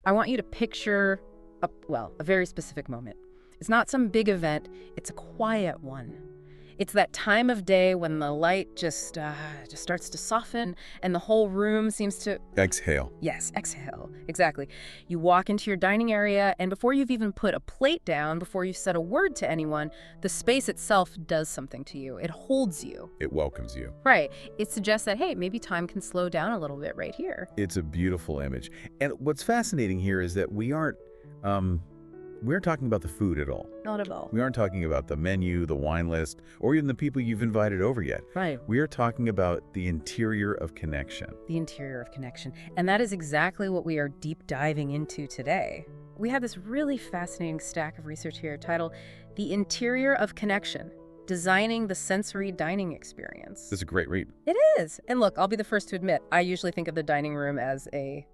I want you to picture a very specific moment. It's not some big event, it's a quiet one. It's that time of day when the light just starts to soften and the whole room seems to... Exhale. Yes, exhale. Exactly. You walk into your dining area, and before you've even put a plate down, before you've said a word to anyone, the space itself does something to you. It holds you. It welcomes you. Right. It suggests that, hey, maybe time can slow down a little bit right here. It's a beautiful image. And what's fascinating here is that we aren't talking about the food at all. Not at all. We aren't talking about the menu, the wine list, or even the people you've invited over yet. Right. We are talking about the interior of connection. The interior of connection. And that is exactly what we are deep diving into today. We have this really fascinating stack of research here titled The Interior of Connection, Designing the Sensory Dining Experience. This is a great read. It is. And look, I'll be the first to admit, I usually think of the dining room as a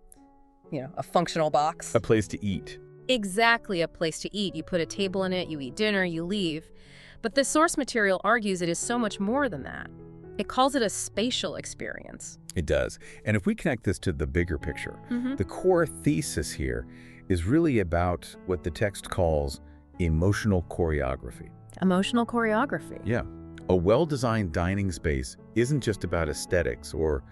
functional box. A place to eat. Exactly, a place to eat. You put a table in it, you eat dinner, you leave. But the source material argues it is so much more than that. It calls it a spatial experience. It does. And if we connect this to the bigger picture, the core thesis here is really about what the text calls emotional choreography. Emotional choreography. Yeah. A well-designed dining space isn't just about aesthetics or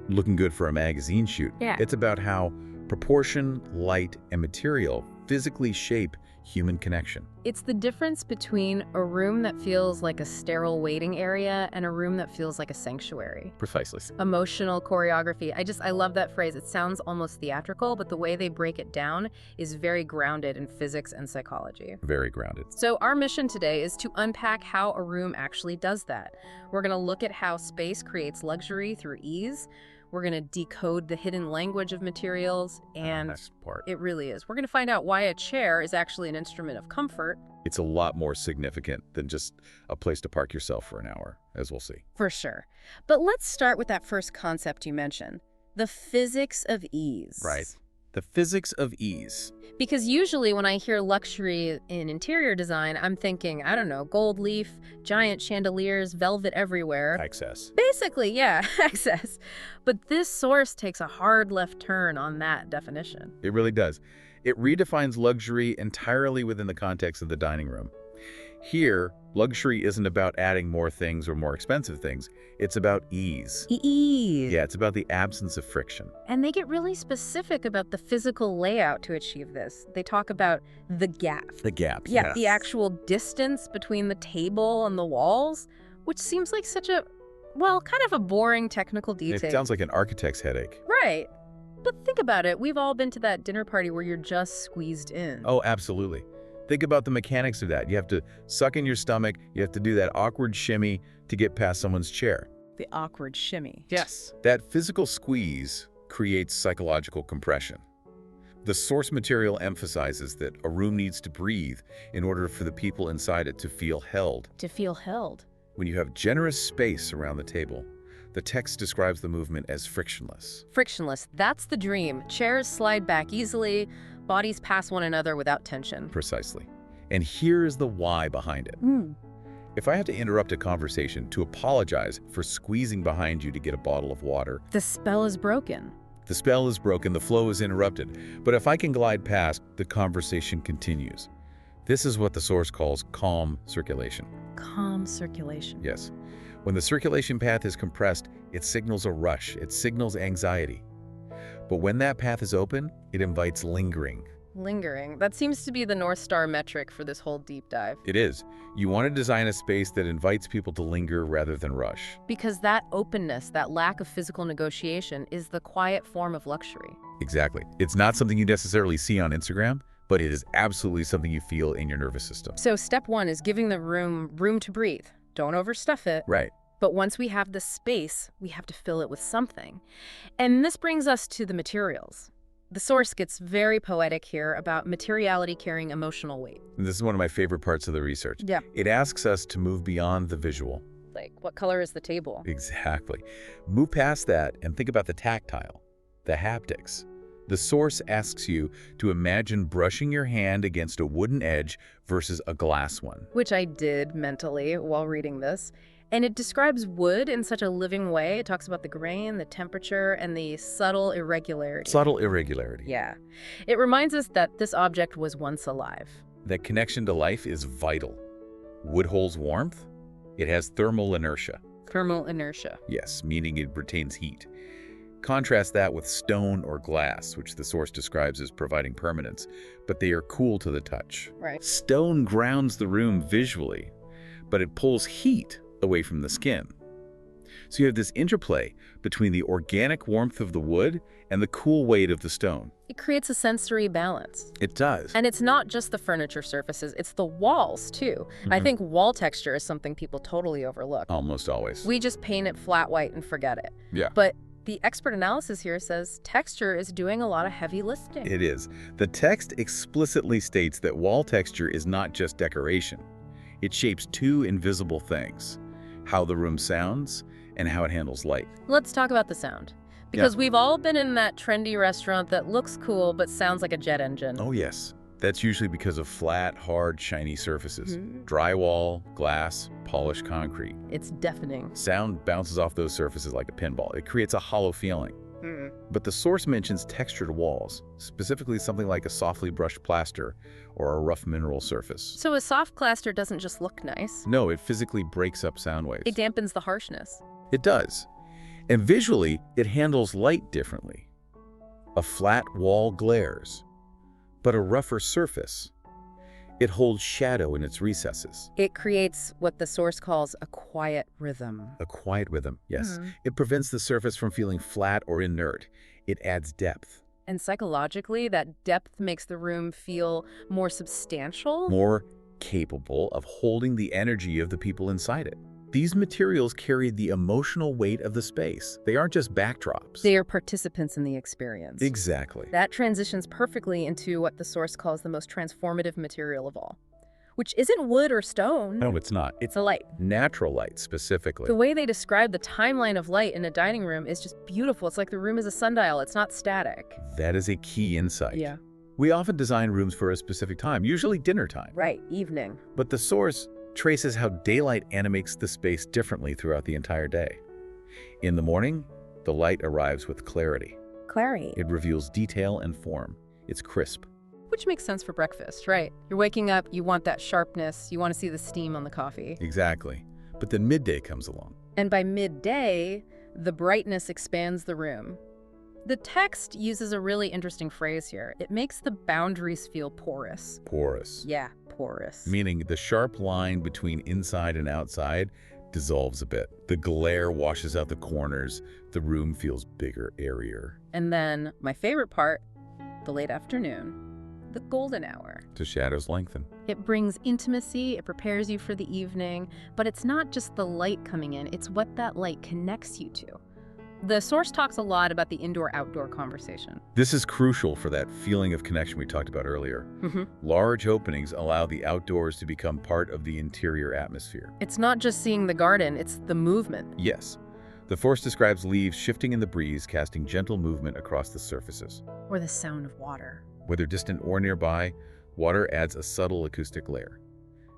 looking good for a magazine shoot. Yeah. It's about how proportion, light, and material physically shape human connection. It's the difference between a room that feels like a sterile waiting area and a room that feels like a sanctuary. Precisely. Emotional choreography. I love that phrase. It sounds almost theatrical, but the way they break it down is very grounded in physics and psychology. Very grounded. So our mission today is to unpack how a room actually does that. We're going to look at how space creates luxury through ease. We're going to decode the hidden language of materials, and That's part. it really is. We're going to find out why a chair is actually an instrument of comfort. It's a lot more significant than just a place to park yourself for an hour, as we'll see. For sure. But let's start with that first concept you mentioned, the physics of ease. Right. The physics of ease. Because usually when I hear luxury in interior design, I'm thinking, I don't know, gold leaf, giant chandeliers, velvet everywhere. Access. Basically, yeah, excess. But this source takes a hard left turn on that definition. It really does. It redefines luxury entirely within the context of the dining room. Here, luxury isn't about adding more things or more expensive things. It's about ease. Ease. Yeah, it's about the absence of friction. And they get really specific about the physical layout to achieve this. They talk about the gap. The gap. Yeah, the actual distance between the table and the walls, which seems like such a, kind of a boring technical detail. It sounds like an architect's headache. Right. But think about it. We've all been to that dinner party where you're just squeezed in. Oh, absolutely. Think about the mechanics of that. You have to suck in your stomach. You have to do that awkward shimmy to get past someone's chair. The awkward shimmy. Yes. That physical squeeze creates psychological compression. The source material emphasizes that a room needs to breathe in order for the people inside it to feel held. To feel held. When you have generous space around the table, the text describes the movement as frictionless. Frictionless. That's the dream. Chairs slide back easily. Bodies pass one another without tension. Precisely. And here is the why behind it. If I have to interrupt a conversation to apologize for squeezing behind you to get a bottle of water, the spell is broken. The spell is broken, the flow is interrupted. But if I can glide past, the conversation continues. This is what the source calls calm circulation. Calm circulation. Yes. When the circulation path is compressed, it signals a rush, it signals anxiety. But when that path is open, it invites lingering. Lingering. That seems to be the North Star metric for this whole deep dive. It is. You want to design a space that invites people to linger rather than rush. Because that openness, that lack of physical negotiation, is the quiet form of luxury. Exactly. It's not something you necessarily see on Instagram, but it is absolutely something you feel in your nervous system. So step one is giving the room to breathe. Don't overstuff it. Right. But once we have the space, we have to fill it with something. And this brings us to the materials. The source gets very poetic here about materiality carrying emotional weight. And this is one of my favorite parts of the research. Yeah. It asks us to move beyond the visual. Like, what color is the table? Exactly. Move past that and think about the tactile, the haptics. The source asks you to imagine brushing your hand against a wooden edge versus a glass one. Which I did mentally while reading this. And it describes wood in such a living way. It talks about the grain, the temperature, and the subtle irregularity. Subtle irregularity. Yeah. It reminds us that this object was once alive. That connection to life is vital. Wood holds warmth. It has thermal inertia. Thermal inertia. Yes, meaning it retains heat. Contrast that with stone or glass, which the source describes as providing permanence, but they are cool to the touch. Right. Stone grounds the room visually, but it pulls heat away from the skin. So you have this interplay between the organic warmth of the wood and the cool weight of the stone. It creates a sensory balance. It does. And it's not just the furniture surfaces, it's the walls, too. I think wall texture is something people totally overlook. Almost always. We just paint it flat white and forget it. Yeah. But the expert analysis here says texture is doing a lot of heavy lifting. It is. The text explicitly states that wall texture is not just decoration. It shapes two invisible things: how the room sounds and how it handles light. Let's talk about the sound. Because we've all been in that trendy restaurant that looks cool but sounds like a jet engine. Oh yes. That's usually because of flat, hard, shiny surfaces. Drywall, glass, polished concrete. It's deafening. Sound bounces off those surfaces like a pinball. It creates a hollow feeling. But the source mentions textured walls, specifically something like a softly brushed plaster or a rough mineral surface. So a soft plaster doesn't just look nice. No, it physically breaks up sound waves. It dampens the harshness. It does. And visually, it handles light differently. A flat wall glares, but a rougher surface. It holds shadow in its recesses. It creates what the source calls a quiet rhythm. A quiet rhythm, yes. It prevents the surface from feeling flat or inert. It adds depth. And psychologically, that depth makes the room feel more substantial. More capable of holding the energy of the people inside it. These materials carry the emotional weight of the space. They aren't just backdrops. They are participants in the experience. Exactly. That transitions perfectly into what the source calls the most transformative material of all, which isn't wood or stone. No, it's not. It's a light. Natural light, specifically. The way they describe the timeline of light in a dining room is just beautiful. It's like the room is a sundial. It's not static. That is a key insight. Yeah. We often design rooms for a specific time, usually dinner time. Right, evening. But the source traces how daylight animates the space differently throughout the entire day. In the morning, the light arrives with clarity. Clarity. It reveals detail and form. It's crisp. Which makes sense for breakfast, right? You're waking up, you want that sharpness, you want to see the steam on the coffee. Exactly. But then midday comes along. And by midday, the brightness expands the room. The text uses a really interesting phrase here. It makes the boundaries feel porous. Porous. Yeah, porous. Meaning the sharp line between inside and outside dissolves a bit. The glare washes out the corners. The room feels bigger, airier. And then, my favorite part, the late afternoon, the golden hour. The shadows lengthen. It brings intimacy, it prepares you for the evening, but it's not just the light coming in, it's what that light connects you to. The source talks a lot about the indoor-outdoor conversation. This is crucial for that feeling of connection we talked about earlier. Large openings allow the outdoors to become part of the interior atmosphere. It's not just seeing the garden, it's the movement. Yes. The source describes leaves shifting in the breeze, casting gentle movement across the surfaces. Or the sound of water. Whether distant or nearby, water adds a subtle acoustic layer.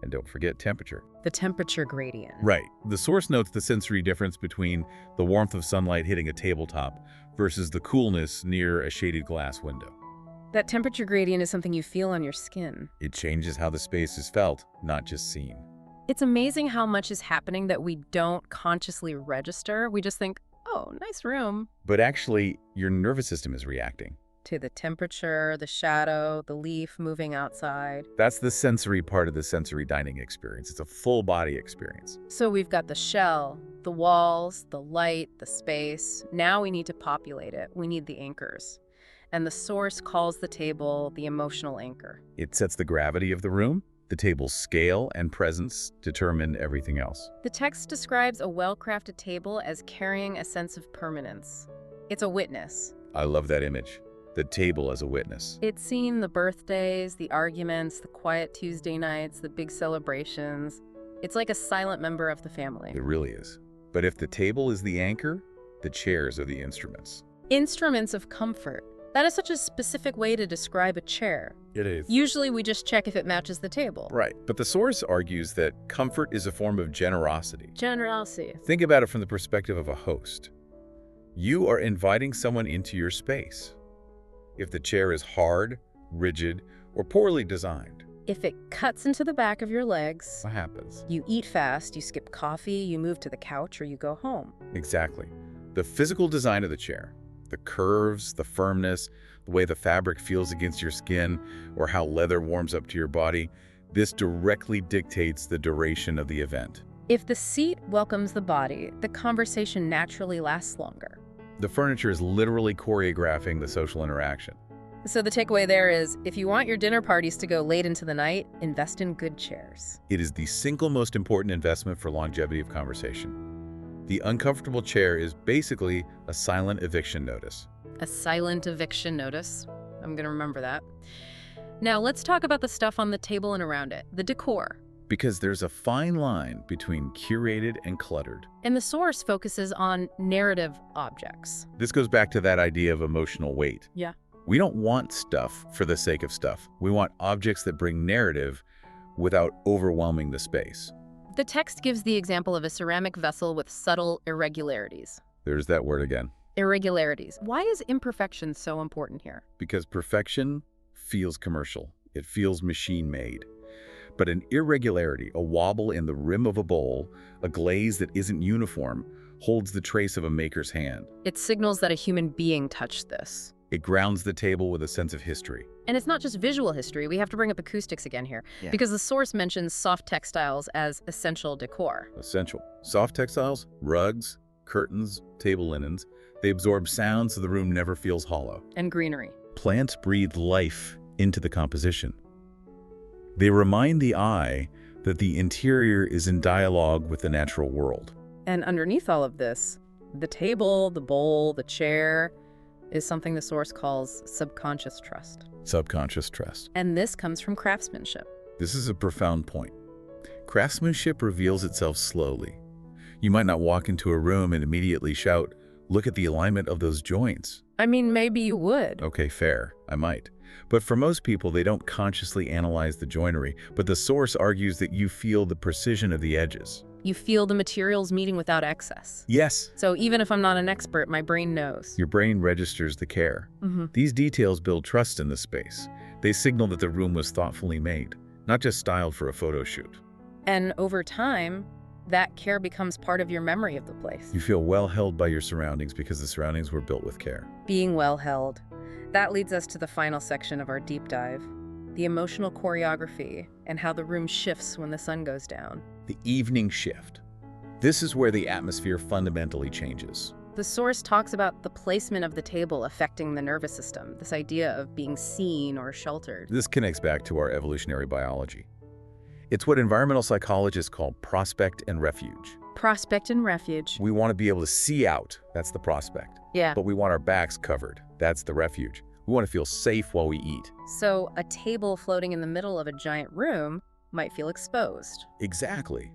And don't forget temperature. The temperature gradient. Right. The source notes the sensory difference between the warmth of sunlight hitting a tabletop versus the coolness near a shaded glass window. That temperature gradient is something you feel on your skin. It changes how the space is felt, not just seen. It's amazing how much is happening that we don't consciously register. We just think, oh, nice room. But actually, your nervous system is reacting. To the temperature, the shadow, the leaf moving outside. That's the sensory part of the sensory dining experience. It's a full body experience. So we've got the shell, the walls, the light, the space. Now we need to populate it. We need the anchors. And the source calls the table the emotional anchor. It sets the gravity of the room. The table's scale and presence determine everything else. The text describes a well-crafted table as carrying a sense of permanence. It's a witness. I love that image. The table as a witness. It's seen the birthdays, the arguments, the quiet Tuesday nights, the big celebrations. It's like a silent member of the family. It really is. But if the table is the anchor, the chairs are the instruments. Instruments of comfort. That is such a specific way to describe a chair. It is. Usually we just check if it matches the table. Right, but the source argues that comfort is a form of generosity. Generosity. Think about it from the perspective of a host. You are inviting someone into your space. If the chair is hard, rigid, or poorly designed, If it cuts into the back of your legs, what happens? you eat fast, you skip coffee, you move to the couch, or you go home. Exactly. The physical design of the chair, the curves, the firmness, the way the fabric feels against your skin, or how leather warms up to your body, this directly dictates the duration of the event. If the seat welcomes the body, the conversation naturally lasts longer. The furniture is literally choreographing the social interaction. So the takeaway there is, if you want your dinner parties to go late into the night, invest in good chairs. It is the single most important investment for longevity of conversation. The uncomfortable chair is basically a silent eviction notice. A silent eviction notice. I'm going to remember that. Now let's talk about the stuff on the table and around it, the decor. Because there's a fine line between curated and cluttered. And the source focuses on narrative objects. This goes back to that idea of emotional weight. Yeah. We don't want stuff for the sake of stuff. We want objects that bring narrative without overwhelming the space. The text gives the example of a ceramic vessel with subtle irregularities. There's that word again. Irregularities. Why is imperfection so important here? Because perfection feels commercial. It feels machine-made. But an irregularity, a wobble in the rim of a bowl, a glaze that isn't uniform, holds the trace of a maker's hand. It signals that a human being touched this. It grounds the table with a sense of history. And it's not just visual history. We have to bring up acoustics again here. Yeah. Because the source mentions soft textiles as essential decor. Essential. Soft textiles, rugs, curtains, table linens, they absorb sound so the room never feels hollow. And greenery. Plants breathe life into the composition. They remind the eye that the interior is in dialogue with the natural world. And underneath all of this, the table, the bowl, the chair, is something the source calls subconscious trust. Subconscious trust. And this comes from craftsmanship. This is a profound point. Craftsmanship reveals itself slowly. You might not walk into a room and immediately shout, "Look at the alignment of those joints." I mean, maybe you would. Okay, fair. I might. But for most people, they don't consciously analyze the joinery, but the source argues that you feel the precision of the edges. You feel the materials meeting without excess. Yes. So even if I'm not an expert, my brain knows. Your brain registers the care. These details build trust in the space. They signal that the room was thoughtfully made, not just styled for a photo shoot. And over time, that care becomes part of your memory of the place. You feel well held by your surroundings because the surroundings were built with care. Being well held. That leads us to the final section of our deep dive, the emotional choreography and how the room shifts when the sun goes down. The evening shift. This is where the atmosphere fundamentally changes. The source talks about the placement of the table affecting the nervous system, this idea of being seen or sheltered. This connects back to our evolutionary biology. It's what environmental psychologists call prospect and refuge. Prospect and refuge. We want to be able to see out. That's the prospect. Yeah. But we want our backs covered. That's the refuge. We want to feel safe while we eat. So a table floating in the middle of a giant room might feel exposed. Exactly.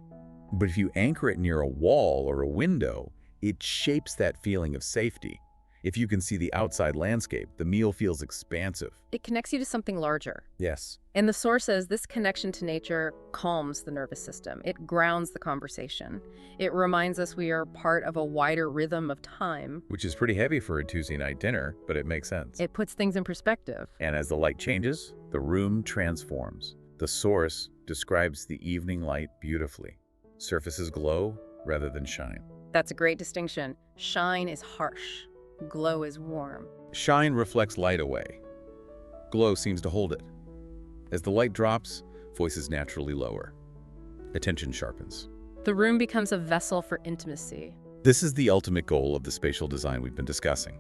But if you anchor it near a wall or a window, it shapes that feeling of safety. If you can see the outside landscape, the meal feels expansive. It connects you to something larger. Yes. And the source says this connection to nature calms the nervous system. It grounds the conversation. It reminds us we are part of a wider rhythm of time. Which is pretty heavy for a Tuesday night dinner, but it makes sense. It puts things in perspective. And as the light changes, the room transforms. The source describes the evening light beautifully. Surfaces glow rather than shine. That's a great distinction. Shine is harsh. Glow is warm. Shine reflects light away. Glow seems to hold it. As the light drops, voices naturally lower. Attention sharpens. The room becomes a vessel for intimacy. This is the ultimate goal of the spatial design we've been discussing.